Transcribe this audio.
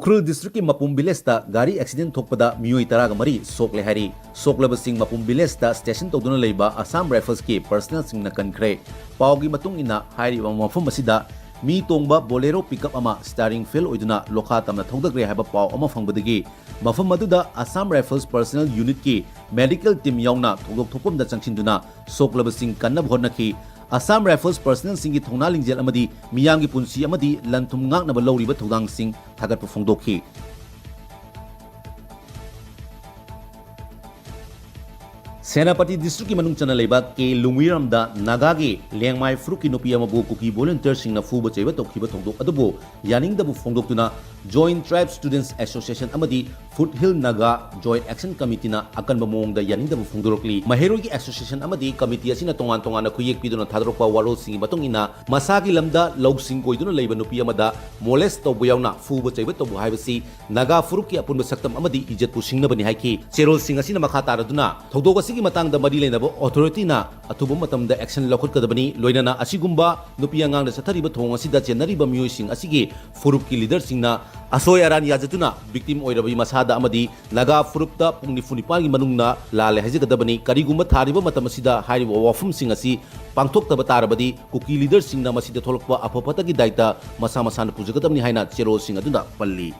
Ukhrul district की मपुम village ता गाड़ी एक्सीडेंट थोकपदा मियोई तरागा मरी सोकले हारी सोकलबसिंग मपुम विलेज ता स्टेशन तौदुना लेबा असम राइफल्स की पर्सनल सिंगना कनख्रे पावगी मतुंग इना हारिबा मफम असिदा मी तोंगबा बोलेरो पिकअप अमा स्टारिंग फेल ओइदुना लोखा तमना थौदग्रे हाबा पाव अमा फंगबदगी मफम मदुदा असम राइफल्स पर्सनल यूनिट की मेडिकल टीम यावना थोगोक थोपमदा चंगसिंदुना सोकलबसिंग कन्नब होनखी असम राइफल्स पर्सनल सिंगी थौना लिंजेल अमदी मियांगी पुंसी अमदी लंथुम गांगनब लौरिबा थौदांग सिंग थागतप फोंदोखी सेनापति डिस्ट्रिक्ट की मनुंग चना लेबा के लुंगविरमदा नागागी लेंगमाई फ्रुक की नुपी अमबु कुकी वॉलंटियर सिंगना फुबा चेबा तौखिबा थौदोक अदुबु यानिंगदबु फोंदोक्तुना जॉइंट ट्राइब स्टूडेंट्स एसोसिएशन अमदी foot hill Naga joint action कमिटीना अकनबा मोंगदा यानिंगदबु फोंदोरकली महेरोगी एसोसिएशन अमदी कमिटी असिना तोंगान तोंगान खुयेक पिदुना थादरोकपा वारोल सिंगी मतुंग इना मसागी लमदा लौसिंग कोइदुना लेबा नुपी अमदा मोलेस तौबु यावना फुबा चेबा तौबु हाइबसी नागा फ्रुक की अपुनबा सक्तम अमदी इज्जतपु सिंगनबनी हाइकी चेरोल सिंग असिना मखा तारदुना थौदोक असिगी मतंग मरी लेनब ऑथोरिटी ना अथुब मतमद एक्शन लौखटकदबनी लोइनना असिगुंबा नुपी अंगांग चथरिब थोंग असिदा चेनरिब मियोइसिंग असिगी फुरुप की लीडर सिंगना असोय अरान याजतुना विक्टिम ओइरबी मसादा अमदी नागा फुरुपता पुंग निफुनिपागी मनुंगना लाले हजिगदबनी करिगुंबा थारिब मतम असिदा हारिब वाफम सिंग असि पांथोक्तब तारबदी कुकी लीडर सिंगना मसिदा थोलकपा अफफतगी दायित्व मसा मसाना पुजगदबनी हाइना चेरो सिंग अदुना पल्ली।